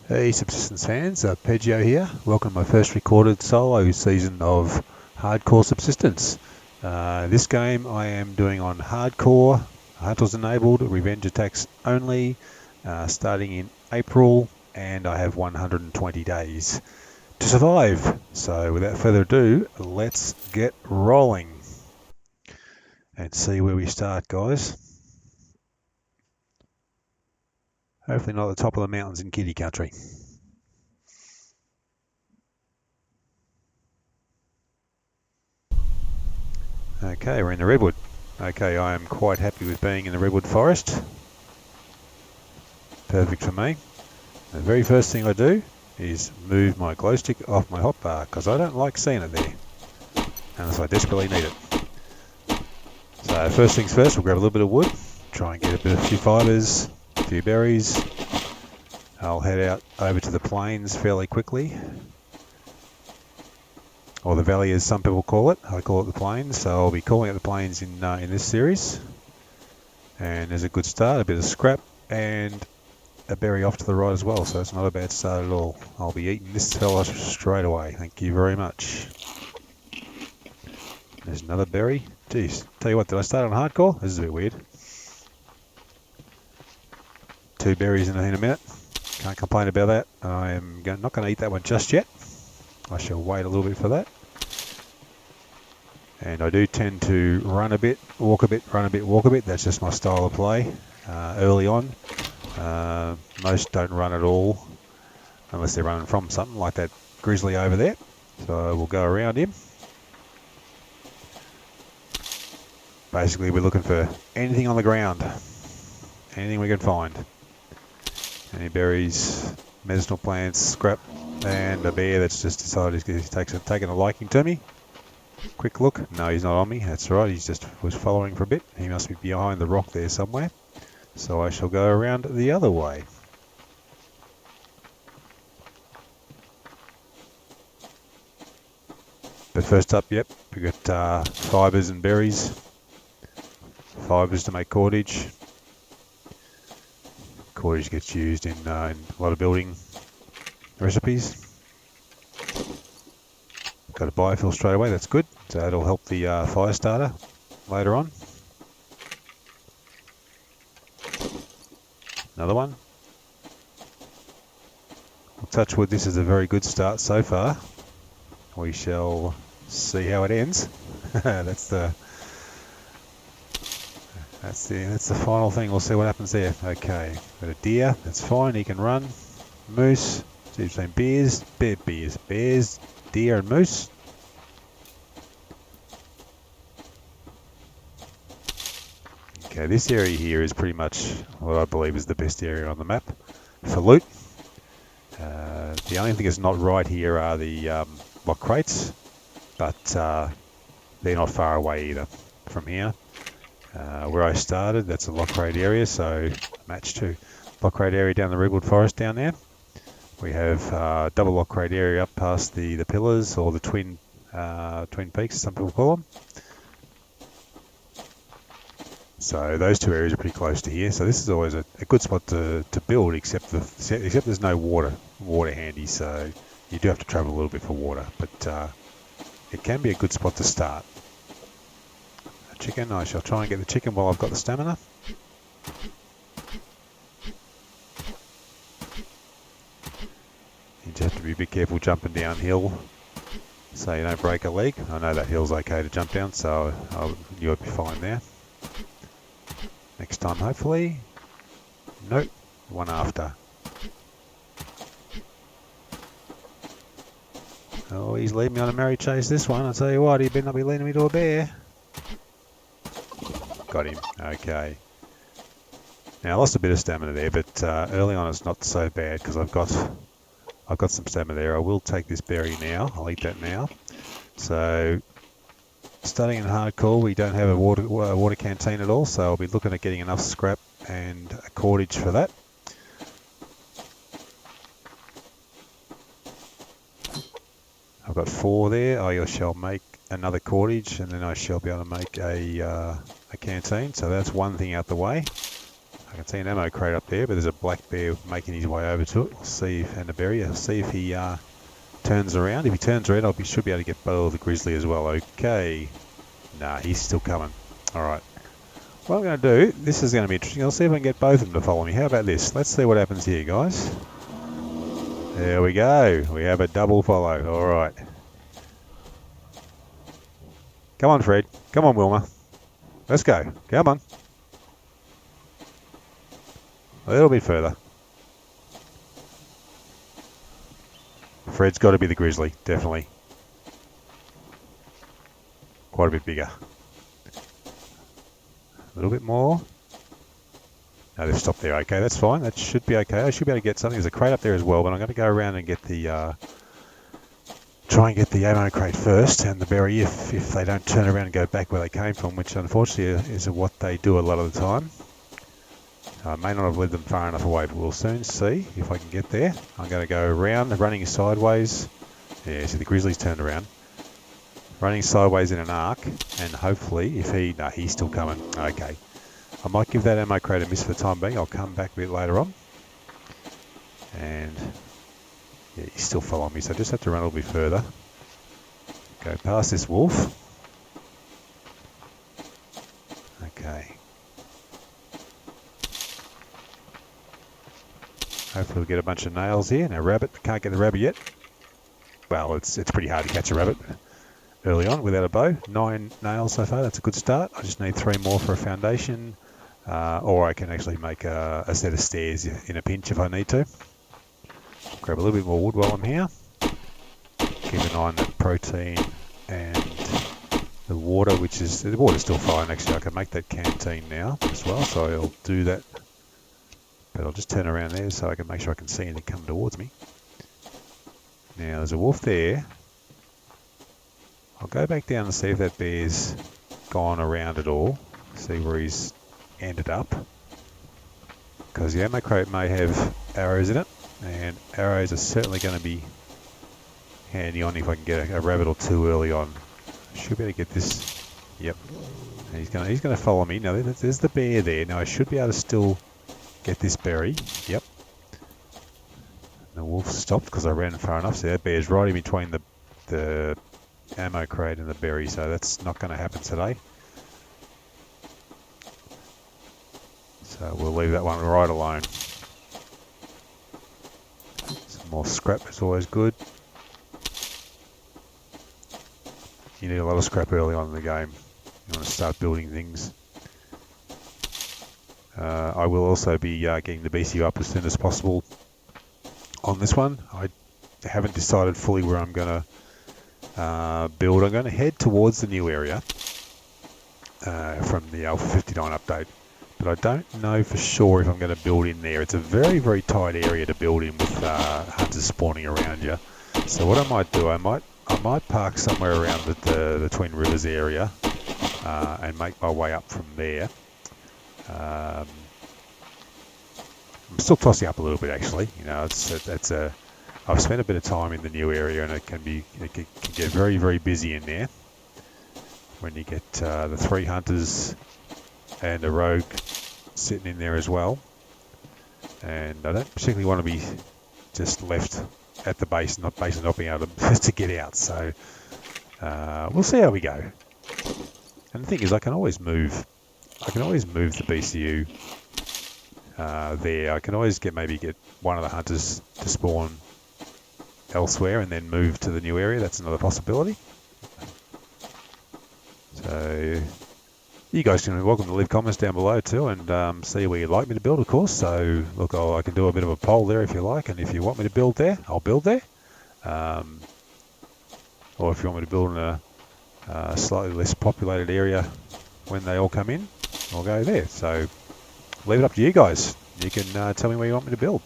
Hey Subsistence fans, Arpeggio here. Welcome to my first recorded solo season of Hardcore Subsistence. This game I am doing on Hardcore, Hunters Enabled, Revenge Attacks only, starting in April, and I have 120 days to survive. So without further ado, let's get rolling and see where we start, guys. Hopefully not at the top of the mountains in Kitty Country. Okay, we're in the redwood. Okay, I am quite happy with being in the redwood forest. Perfect for me. The very first thing I do is move my glow stick off my hotbar because I don't like seeing it there unless I desperately need it. So first things first, we'll grab a little bit of wood, try and get a few fibres, a few berries. I'll head out over to the plains fairly quickly, or the valley as some people call it. I call it the plains, so I'll be calling it the plains in this series. And there's a good start, a bit of scrap and a berry off to the right as well, so it's not a bad start at all. I'll be eating this fella straight away. Thank you very much. There's another berry. Jeez, tell you what, did I start on hardcore? This is a bit weird. 2 berries in a minute. Can't complain about that. I am not going to eat that one just yet. I shall wait a little bit for that. And I do tend to run a bit, walk a bit, run a bit, walk a bit. That's just my style of play early on. Most don't run at all unless they're running from something like that grizzly over there. So we'll go around him. Basically, we're looking for anything on the ground, anything we can find. Any berries, medicinal plants, scrap, and a bear that's just decided he's taken a liking to me. Quick look. No, he's not on me. That's right. He just was following for a bit. He must be behind the rock there somewhere. So I shall go around the other way. But first up, yep, we got fibres and berries. Fibres to make cordage. Cordage gets used in a lot of building recipes. Got a biofuel straight away, that's good. So that'll help the fire starter later on. Another one. I'll touch wood, this is a very good start so far. We shall see how it ends. That's the final thing. We'll see what happens there. Okay, got a deer. That's fine. He can run. Moose. See between bears, deer, and moose. Okay, this area here is pretty much what I believe is the best area on the map for loot. The only thing that's not right here are the block crates, but they're not far away either from here. Where I started, that's a lock crate area, so match to lock crate area down the redwood forest down there. We have double lock crate area up past the pillars, or the twin peaks, some people call them. So those two areas are pretty close to here. So this is always a good spot to build, except there's no water handy, so you do have to travel a little bit for water. But it can be a good spot to start. Chicken, I shall try and get the chicken while I've got the stamina. You just have to be a bit careful jumping downhill so you don't break a leg. I know that hill's okay to jump down, so you'll be fine there. Next time, hopefully. Nope, one after. Oh, he's leading me on a merry chase this one. I'll tell you what, he better not be leading me to a bear. Got him. Okay. Now I lost a bit of stamina there, but early on it's not so bad because I've got some stamina there. I will take this berry now. I'll eat that now. So starting in hardcore, we don't have a water canteen at all, so I'll be looking at getting enough scrap and a cordage for that. I've got 4 there. I shall make another cordage, and then I shall be able to make a canteen. So that's one thing out the way. can see an ammo crate up there, but there's a black bear making his way over to it. We'll see if, and a berry. I'll see if he turns around. If he turns around, should be able to get both the grizzly as well. Okay. Nah, he's still coming. All right. What I'm going to do, this is going to be interesting. I'll see if I can get both of them to follow me. How about this? Let's see what happens here, guys. There we go. We have a double follow. All right. Come on, Fred. Come on, Wilma. Let's go. Come on. A little bit further. Fred's got to be the grizzly, definitely. Quite a bit bigger. A little bit more. No, they've stopped there. Okay, that's fine. That should be okay. I should be able to get something. There's a crate up there as well, but I'm going to go around and get the... try and get the ammo crate first and the berry if they don't turn around and go back where they came from, which unfortunately is what they do a lot of the time. I may not have led them far enough away, but we'll soon see if I can get there. I'm going to go around, running sideways. Yeah, see the grizzly's turned around. Running sideways in an arc, and hopefully if he... No, he's still coming. Okay. I might give that ammo crate a miss for the time being. I'll come back a bit later on. And... yeah, he's still following me, so I just have to run a little bit further. Go past this wolf. Okay. Hopefully we'll get a bunch of nails here. Now rabbit, can't get the rabbit yet. Well, it's pretty hard to catch a rabbit early on without a bow. 9 nails so far, that's a good start. I just need 3 more for a foundation. Or I can actually make a set of stairs in a pinch if I need to. Grab a little bit more wood while I'm here. Keep an eye on that protein and the water, which is... the water's still fine actually. I can make that canteen now as well, so I'll do that. But I'll just turn around there so I can make sure I can see anything come towards me. Now there's a wolf there. I'll go back down and see if that bear's gone around at all. See where he's ended up. Because the ammo crate may have arrows in it. And arrows are certainly going to be handy on if I can get a rabbit or 2 early on. Should be able to get this. Yep. And he's going to follow me. Now there's the bear there. Now I should be able to still get this berry. Yep. The wolf stopped because I ran far enough. So that bear's right in between the ammo crate and the berry. So that's not going to happen today. So we'll leave that one right alone. More scrap is always good. You need a lot of scrap early on in the game. You want to start building things. I will also be getting the BCU up as soon as possible on this one. I haven't decided fully where I'm going to build. I'm going to head towards the new area from the Alpha 59 update. But I don't know for sure if I'm going to build in there. It's a very, very tight area to build in with hunters spawning around you. So what I might do, I might park somewhere around the Twin Rivers area and make my way up from there. I'm still tossing up a little bit actually. You know, I've spent a bit of time in the new area and it can get very, very busy in there when you get the 3 hunters and a rogue sitting in there as well. And I don't particularly want to be just left at the base and not being able to get out. So we'll see how we go. And the thing is, I can always move the BCU there. I can always maybe get one of the hunters to spawn elsewhere and then move to the new area. That's another possibility. So you guys can be welcome to leave comments down below too and see where you'd like me to build, of course. So look, I can do a bit of a poll there if you like, and if you want me to build there, I'll build there. Or if you want me to build in a slightly less populated area when they all come in, I'll go there. So leave it up to you guys. You can tell me where you want me to build.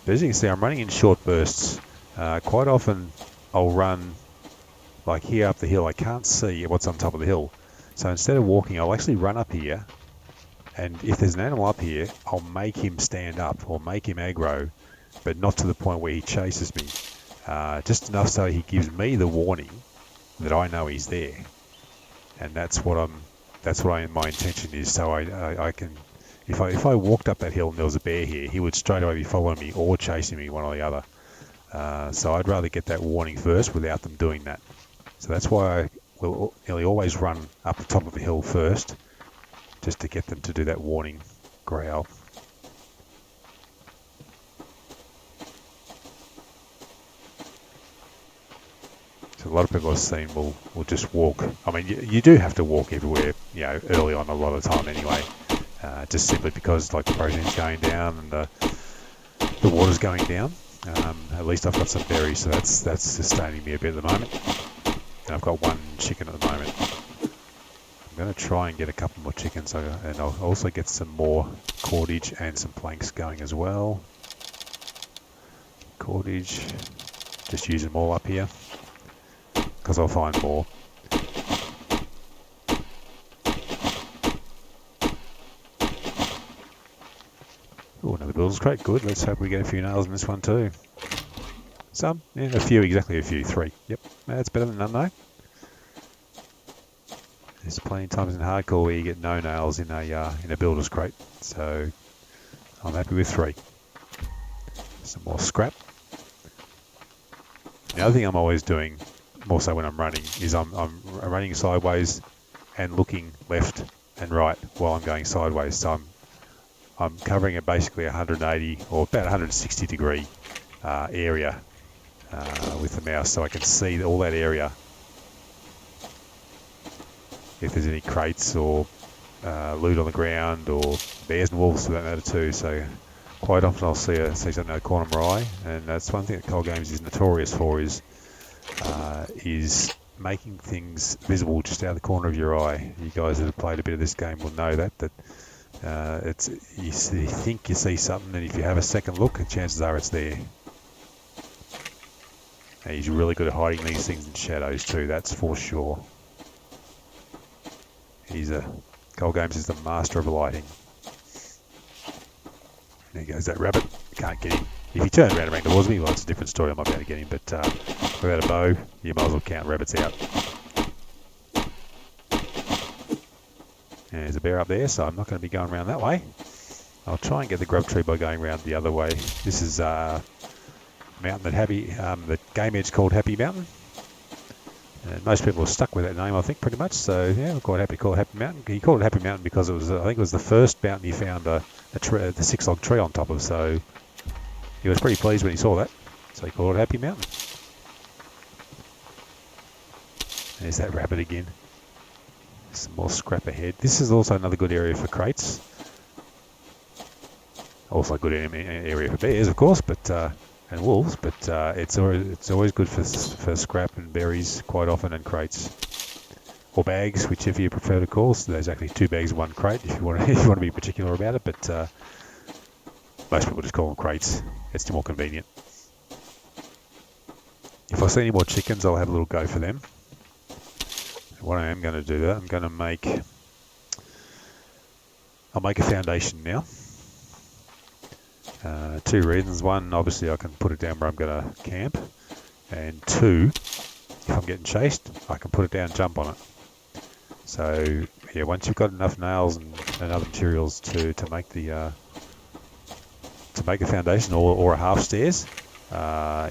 But as you can see, I'm running in short bursts. Quite often I'll run like here up the hill. I can't see what's on top of the hill. So instead of walking, I'll actually run up here. And if there's an animal up here, I'll make him stand up or make him aggro, but not to the point where he chases me. Just enough so he gives me the warning that I know he's there. And that's what I'm that's what my intention is. So I can, if I walked up that hill and there was a bear here, he would straight away be following me or chasing me, one or the other. So I'd rather get that warning first without them doing that. So that's why I will nearly always run up the top of a hill first, just to get them to do that warning growl. So a lot of people I've seen will just walk. I mean, you do have to walk everywhere, early on a lot of the time anyway, just simply because like the protein's going down and the water's going down. At least I've got some berries, so that's sustaining me a bit at the moment. And I've got one chicken at the moment. I'm going to try and get a couple more chickens, and I'll also get some more cordage and some planks going as well. Cordage, just use them all up here, because I'll find more. Oh, another builder's crate, good. Let's hope we get a few nails in this one too. Some, yeah, exactly a few, 3. Yep, that's better than none though. There's plenty of times in hardcore where you get no nails in a builder's crate, so I'm happy with 3. Some more scrap. The other thing I'm always doing, more so when I'm running, is I'm running sideways and looking left and right while I'm going sideways. So I'm covering a basically 180 or about 160 degree area with the mouse, so I can see all that area. If there's any crates or loot on the ground, or bears and wolves for that matter too. So quite often I'll see something in the corner of my eye, and that's one thing that Cold Games is notorious for, is making things visible just out of the corner of your eye. You guys that have played a bit of this game will know that you think you see something, and if you have a second look, chances are it's there. And he's really good at hiding these things in shadows too, that's for sure. Cold Games is the master of lighting. There goes that rabbit. Can't get him. If he turns around and ran towards me, well, it's a different story. I might be able to get him, but without a bow, you might as well count rabbits out. And there's a bear up there, so I'm not going to be going around that way. I'll try and get the grub tree by going around the other way. This is a mountain that the game edge called Happy Mountain. And most people are stuck with that name, I think, pretty much. So yeah, I'm quite happy to call it Happy Mountain. He called it Happy Mountain because I think it was the first mountain he found the 6-log tree on top of. So he was pretty pleased when he saw that. So he called it Happy Mountain. There's that rabbit again. Some more scrap ahead. This is also another good area for crates. Also a good area for bears, of course, and wolves, but it's always good for scrap and berries quite often, and crates or bags, whichever you prefer to call. So there's actually 2 bags in 1 crate if you want to be particular about it, but most people just call them crates. It's more convenient. If I see any more chickens, I'll have a little go for them. And what I am going to do, I'm going to make a foundation now. 2 reasons. 1, obviously I can put it down where I'm going to camp, and 2, if I'm getting chased, I can put it down and jump on it. So yeah, once you've got enough nails and other materials to make the foundation or a half stairs,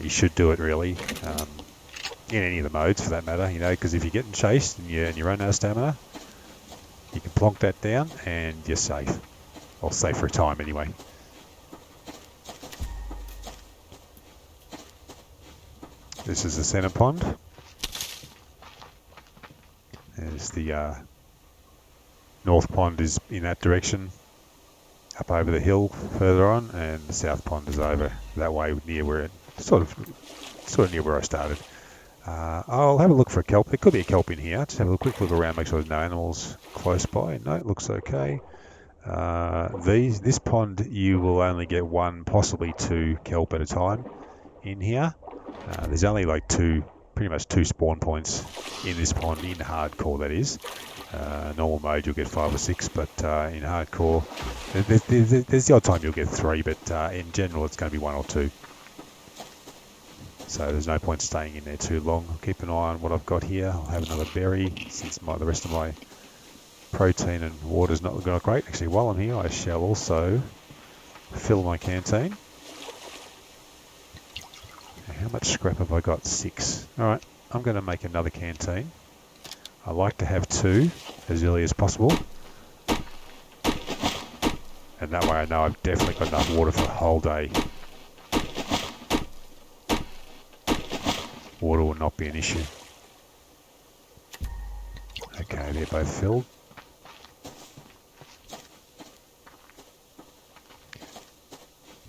you should do it really, in any of the modes for that matter, because if you're getting chased and you run out of stamina, you can plonk that down and you're safe, or safe for a time anyway. This is the center pond. There's the north pond is in that direction, up over the hill further on, and the south pond is over that way near where sort of near where I started. I'll have a look for a kelp. There could be a kelp in here. Just have a quick look around, make sure there's no animals close by. No, it looks okay. This pond, you will only get 1, possibly 2 kelp at a time in here. There's only like pretty much 2 spawn points in this pond, in hardcore that is. Normal mode you'll get 5 or 6, but in hardcore there's the odd time you'll get 3, but in general it's going to be 1 or 2. So there's no point staying in there too long. I'll keep an eye on what I've got here. I'll have another berry, since the rest of my protein and water's not looking great. Actually, while I'm here, I shall also fill my canteen. How much scrap have I got? 6. Alright, I'm going to make another canteen. I like to have 2 as early as possible. And that way I know I've definitely got enough water for the whole day. Water will not be an issue. Okay, they're both filled.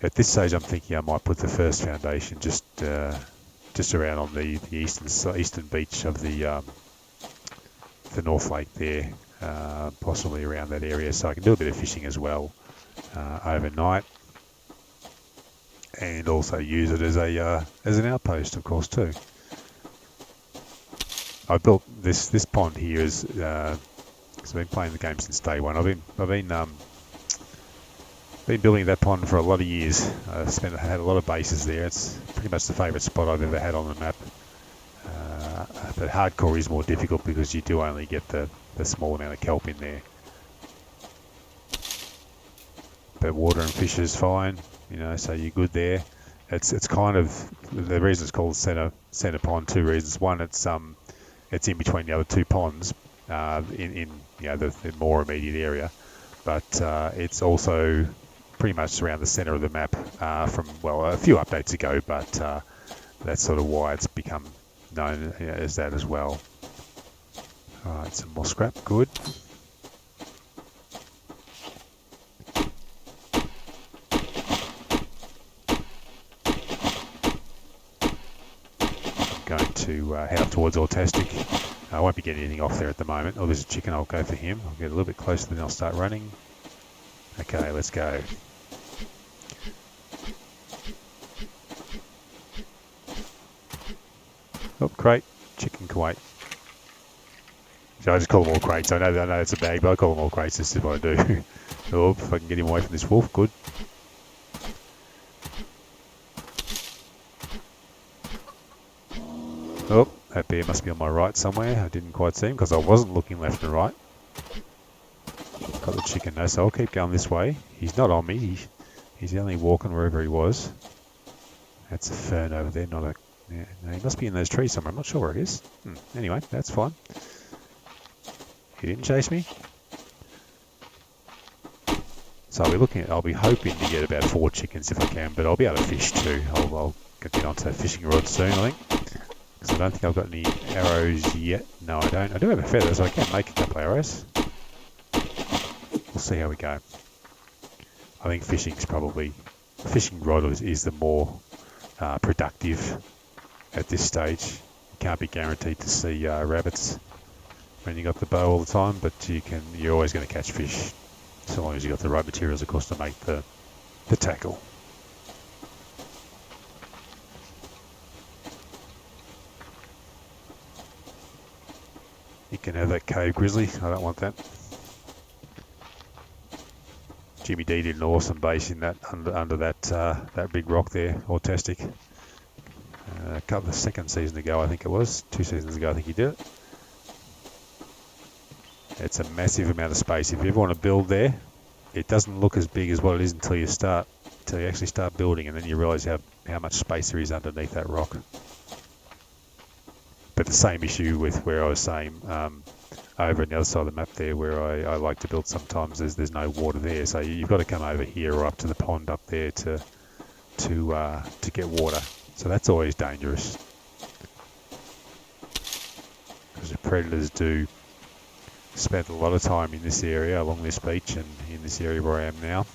At this stage, I'm thinking I might put the first foundation just around on the eastern beach of the North Lake there, possibly around that area, so I can do a bit of fishing as well overnight, and also use it as an outpost, of course, too. I built this pond here is because I've been playing the game since day one. I've been building that pond for a lot of years. Had a lot of bases there. It's pretty much the favourite spot I've ever had on the map. But hardcore is more difficult because you do only get the small amount of kelp in there. But water and fish is fine, so you're good there. It's kind of the reason it's called centre pond. 2 reasons. One, it's in between the other 2 ponds in the more immediate area, but it's also pretty much around the centre of the map from a few updates ago, but that's sort of why it's become known as that as well. Alright, some more scrap, good. I'm going to head up towards Autistic. I won't be getting anything off there at the moment. Oh, there's a chicken, I'll go for him. I'll get a little bit closer, then I'll start running. Okay, let's go. Oh, crate, chicken Kuwait. So I just call them all crates. I know it's a bag, but I call them all crates. This is what I do. Oh, if I can get him away from this wolf, good. Oh, that bear must be on my right somewhere. I didn't quite see him because I wasn't looking left and right. Got the chicken though, so I'll keep going this way. He's not on me. He's only walking wherever he was. That's a fern over there, not a... Yeah, no, he must be in those trees somewhere. I'm not sure where he is. Anyway, that's fine. He didn't chase me. So I'll be hoping to get about 4 chickens if I can, but I'll be able to fish too. I'll get onto that fishing rod soon, I think. Because I don't think I've got any arrows yet. No, I don't. I do have a feather, so I can make a couple of arrows. We'll see how we go. I think fishing rod is the more productive at this stage. You can't be guaranteed to see rabbits when you got the bow all the time, but you're always going to catch fish, so long as you got the right materials, of course, to make the tackle. You can have that cave grizzly. I don't want that. Jimmy D did an awesome base in that under that big rock there, Autistic. A couple of second season ago, I think it was 2 seasons ago. I think he did it. It's a massive amount of space. If you ever want to build there, it doesn't look as big as what it is until you actually start building, and then you realise how much space there is underneath that rock. But the same issue with where I was saying over on the other side of the map there, where I like to build sometimes, there's no water there, so you've got to come over here or up to the pond up there to get water. So that's always dangerous, because the predators do spend a lot of time in this area along this beach and in this area where I am now.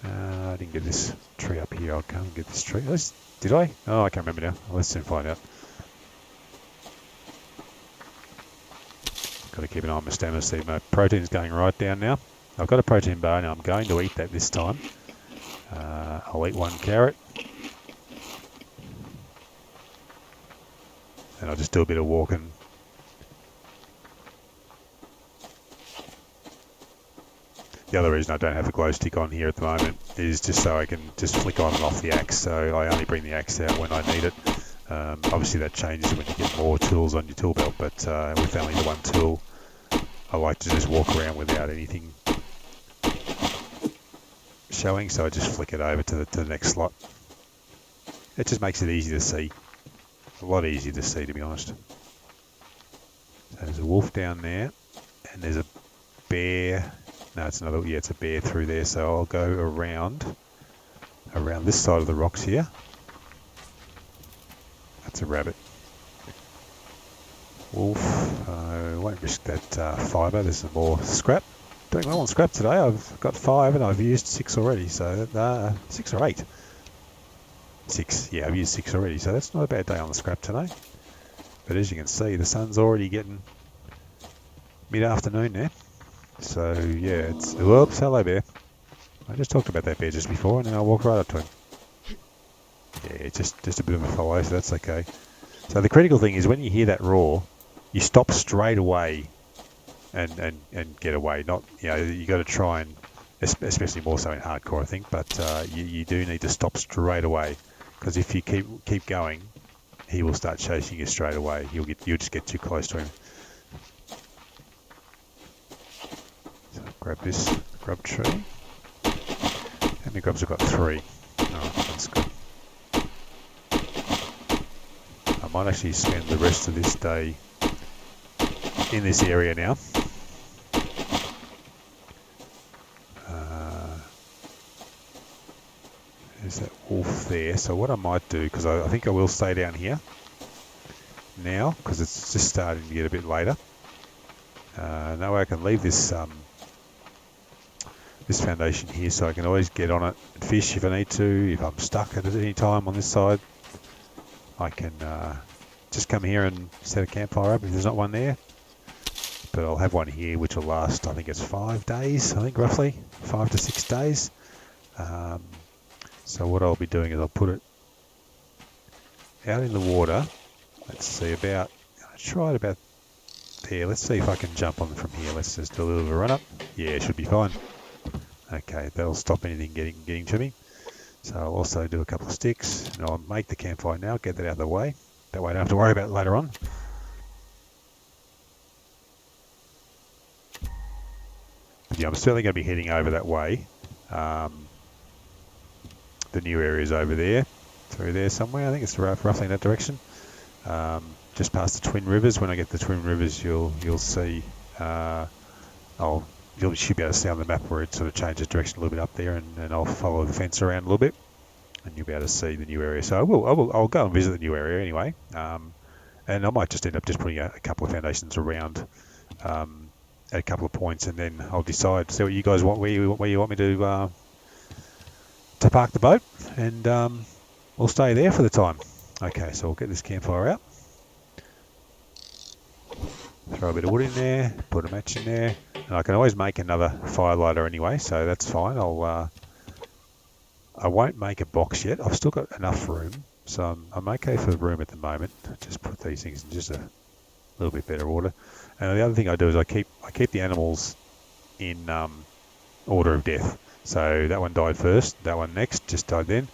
I didn't get this tree up here. I'll come and get this tree. Did I? Oh, I can't remember now. Let's soon find out. Got to keep an eye on my stamina. See, my protein's going right down now. I've got a protein bar now. I'm going to eat that this time. I'll eat 1 carrot. And I'll just do a bit of walking. The other reason I don't have a glow stick on here at the moment is just so I can just flick on and off the axe. So I only bring the axe out when I need it. Obviously that changes when you get more tools on your tool belt, but with only the 1 tool, I like to just walk around without anything showing, so I just flick it over to the next slot. It just makes it easy to see. A lot easier to see, to be honest. So there's a wolf down there, and there's a bear. No, it's another. Yeah, it's a bear through there. So I'll go around this side of the rocks here. That's a rabbit. Wolf. I won't risk that fibre. There's some more scrap. Doing well on scrap today. I've got 5 and I've used 6 already. So 6 or 8. 6. Yeah, I've used 6 already. So that's not a bad day on the scrap today. But as you can see, the sun's already getting mid-afternoon now. So yeah, it's... Whoops, hello bear. I just talked about that bear just before, and then I walked right up to him. Yeah, just a bit of a follow, so that's okay. So the critical thing is when you hear that roar, you stop straight away and get away. Not, you know, you got to try and, especially more so in hardcore, I think. But you do need to stop straight away, because if you keep going, he will start chasing you straight away. You'll just get too close to him. So grab this grub tree. How many grubs have got? 3. Oh, that's good. I might actually spend the rest of this day in this area now. There's that wolf there. So what I might do, because I think I will stay down here now, because it's just starting to get a bit later. That way I can leave this this foundation here, so I can always get on it and fish if I need to. If I'm stuck at any time on this side, I can just come here and set a campfire up if there's not one there. But I'll have one here which will last, I think it's 5 days, I think roughly 5 to 6 days. So what I'll be doing is I'll put it out in the water. Let's see, I'll try it about there. Let's see if I can jump on from here. Let's just do a little bit of a run up. Yeah, it should be fine. Okay, that'll stop anything getting to me. So I'll also do a couple of sticks, and I'll make the campfire now, get that out of the way. That way I don't have to worry about it later on. But yeah, I'm certainly going to be heading over that way. The new area is over there, through there somewhere. I think it's roughly in that direction. Just past the Twin Rivers. When I get to the Twin Rivers, you'll see. You should be able to see on the map where it sort of changes direction a little bit up there, and I'll follow the fence around a little bit, and you'll be able to see the new area. So I'll go and visit the new area anyway, and I might just end up just putting a couple of foundations around at a couple of points, and then I'll decide, see what you guys want, where you want me to park the boat, and we'll stay there for the time. Okay, so we'll get this campfire out. Throw a bit of wood in there, put a match in there, and I can always make another fire lighter anyway, so that's fine. I won't make a box yet. I've still got enough room, so I'm okay for the room at the moment. Just put these things in just a little bit better order. And the other thing I do is I keep the animals in order of death. So that one died first, that one next, just died then,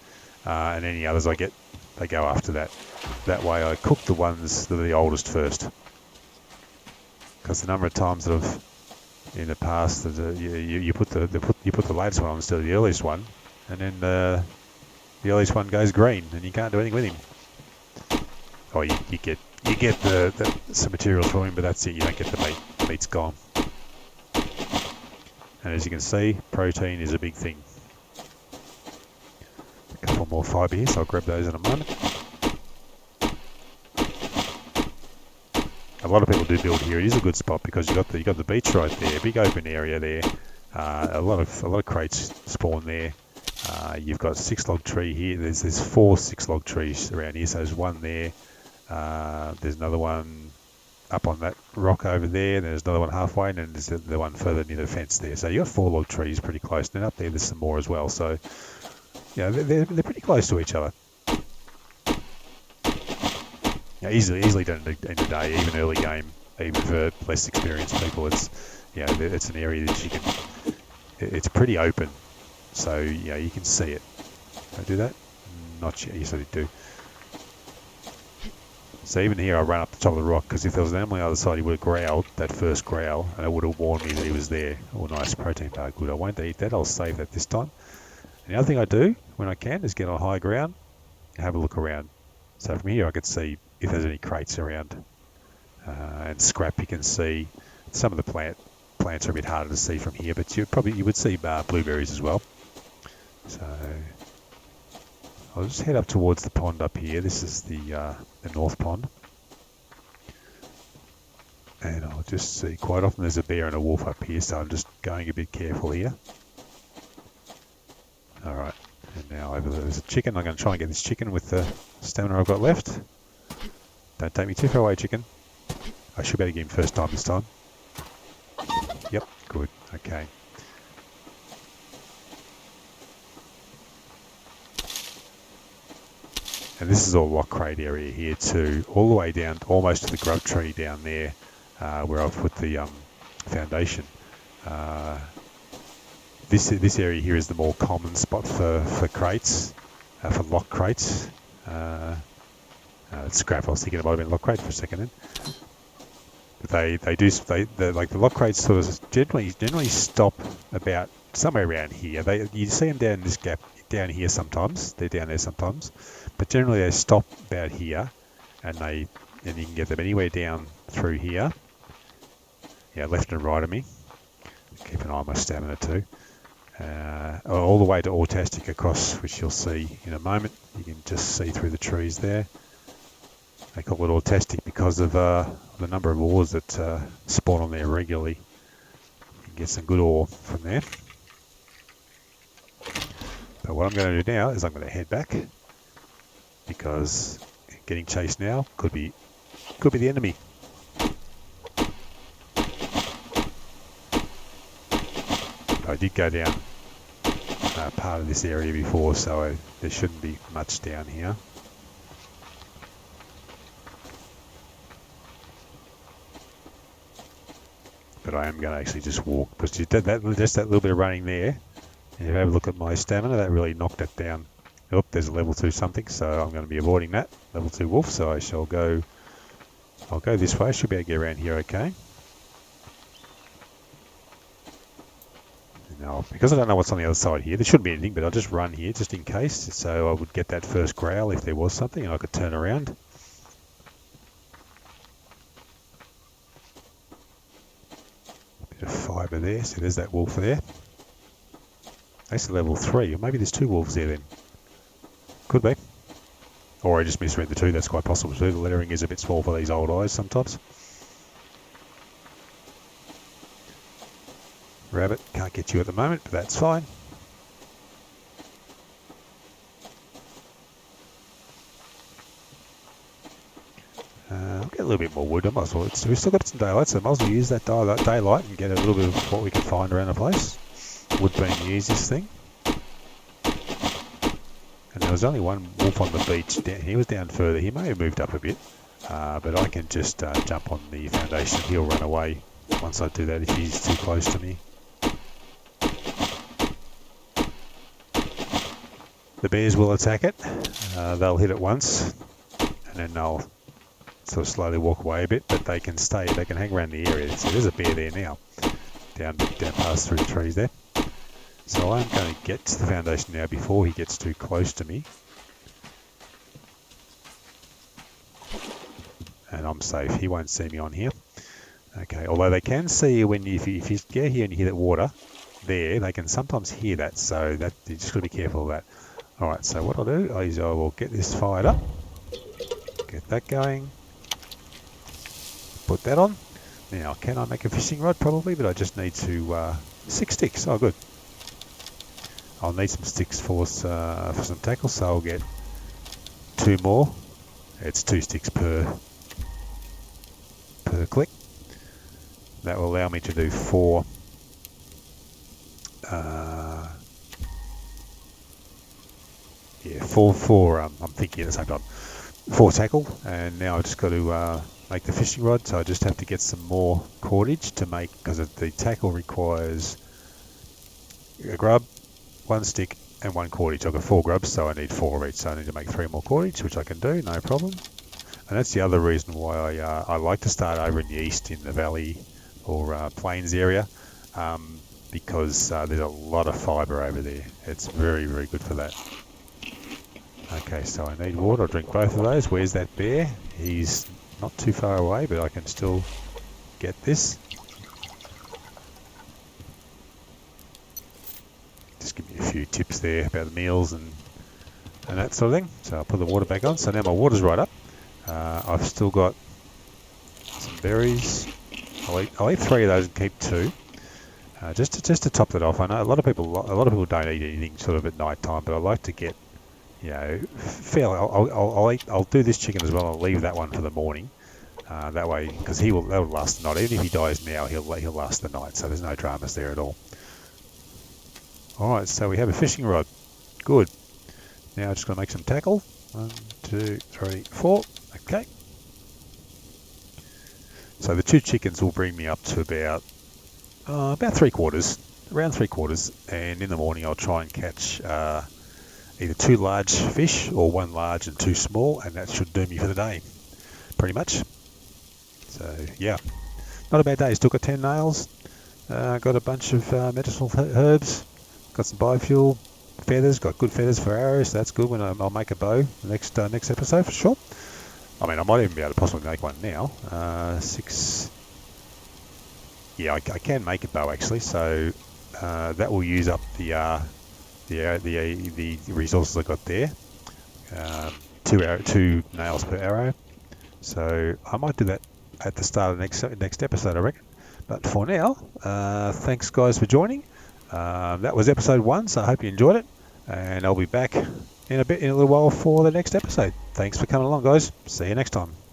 and any others I get, they go after that. That way I cook the ones that are the oldest first. Because the number of times that I've in the past that you put the latest one on instead of the earliest one, and then the earliest one goes green, and you can't do anything with him. Or you get some materials from him, but that's it. You don't get the meat. The meat's gone. And as you can see, protein is a big thing. A couple more fibre here, so I'll grab those in a moment. A lot of people do build here. It is a good spot because you got the beach right there, big open area there. A lot of crates spawn there. You've got 6-log tree here. There's 4 6-log trees around here. So there's one there. There's another one up on that rock over there. There's another one halfway, and then there's the one further near the fence there. So you got 4 log trees pretty close. And then up there's some more as well. So yeah, they're pretty close to each other. Yeah, easily done in a day, even early game, even for less experienced people. It's an area that you can. It's pretty open, so yeah, you can see it. Can I do that? Not yet. Yes, I do. So even here I ran up the top of the rock, because if there was an animal on the other side, he would have growled, that first growl, and it would have warned me that he was there. Oh, nice protein bar, good. I won't eat that, I'll save that this time. And the other thing I do, when I can, is get on high ground and have a look around. So from here I could see if there's any crates around. And scrap you can see. Some of the plants are a bit harder to see from here, but you would see blueberries as well. So I'll just head up towards the pond up here. This is the north pond. And I'll just see, quite often there's a bear and a wolf up here, so I'm just going a bit careful here. Alright, and now over there's a chicken. I'm going to try and get this chicken with the stamina I've got left. Don't take me too far away, chicken. I should be able to get him first time this time. Yep, good, okay. And this is all rock crate area here too, all the way down, almost to the grub tree down there, where I've put the foundation. This area here is the more common spot for crates, for lock crates. Scrap, I was thinking it might have been lock crate for a second then. But like the lock crates sort of generally stop about somewhere around here. You see them down in this gap down here sometimes. They're down there sometimes, but generally they stop about here, and you can get them anywhere down through here. Yeah, left and right of me. Keep an eye on my stamina too. All the way to Autastic across, which you'll see in a moment. You can just see through the trees there. They call it Autastic because of the number of ores that spawn on there regularly. You can get some good ore from there. But what I'm going to do now is I'm going to head back, because getting chased now could be the enemy. I did go down part of this area before, so there shouldn't be much down here. But I am going to actually just walk, because just that little bit of running there, and if you have a look at my stamina, that really knocked it down. Oh, there's a level 2 something, so I'm going to be avoiding that. Level 2 wolf, so I'll go this way. Should be able to get around here okay. Now, because I don't know what's on the other side here, there shouldn't be anything, but I'll just run here just in case, so I would get that first growl if there was something, and I could turn around. Bit of fibre there, so there's that wolf there. That's level 3, or maybe there's 2 wolves there then. Could be. Or I just misread the 2, that's quite possible too. The lettering is a bit small for these old eyes sometimes. Rabbit, can't get you at the moment, but that's fine. I'll get a little bit more wood, I might as well. We've still got some daylight, so I might as well use that daylight and get a little bit of what we can find around the place. Wood being the easiest thing. And there was only one wolf on the beach. He was down further. He may have moved up a bit, but I can just jump on the foundation. He'll run away once I do that if he's too close to me. The bears will attack it. They'll hit it once, and then they'll sort of slowly walk away a bit, but they can stay. They can hang around the area. So there's a bear there now, down past through the trees there. So I'm going to get to the foundation now before he gets too close to me. And I'm safe. He won't see me on here. Okay, although they can see you if you get here and you hear that water there, they can sometimes hear that, so that you just got to be careful of that. Alright, so what I'll do is I will get this fired up, get that going, put that on. Now, can I make a fishing rod? Probably, but I just need to 6 sticks. Oh, good. I'll need some sticks for some tackle, so I'll get 2 more. It's 2 sticks per click. That will allow me to do 4. Four. I'm thinking at the same time. 4 tackle, and now I've just got to make the fishing rod. So I just have to get some more cordage to make, because the tackle requires a grub, 1 stick, and 1 cordage. I've got 4 grubs, so I need 4 of each. So I need to make 3 more cordage, which I can do, no problem. And that's the other reason why I like to start over in the east in the valley or plains area, because there's a lot of fibre over there. It's very, very good for that. Okay, so I need water. I'll drink both of those. Where's that bear? He's not too far away, but I can still get this. Just give me a few tips there about the meals and that sort of thing. So I'll put the water back on. So now my water's right up. I've still got some berries. I'll eat 3 of those and keep 2. Just to top that off. I know a lot of people don't eat anything sort of at night time, but I like to get, fairly. I'll do this chicken as well. I'll leave that one for the morning. That way, because that'll last the night. Even if he dies now, he'll last the night. So there's no dramas there at all. All right, so we have a fishing rod. Good. Now I'm just going to make some tackle. 1, 2, 3, 4. Okay. So the 2 chickens will bring me up to about 3/4, around 3/4. And in the morning I'll try and catch either 2 large fish or 1 large and 2 small, and that should do me for the day, pretty much. So yeah, not a bad day. Still got 10 nails. Got a bunch of medicinal herbs. Got some biofuel. Feathers, got good feathers for arrows, so that's good. When I'll make a bow next episode for sure. I mean, I might even be able to possibly make one now. 6. Yeah, I can make a bow actually. So that will use up the resources I got there. 2 nails per arrow. So I might do that at the start of the next episode, I reckon. But for now, thanks guys for joining. That was episode 1, so I hope you enjoyed it, and I'll be back in a little while for the next episode. Thanks for coming along, guys. See you next time.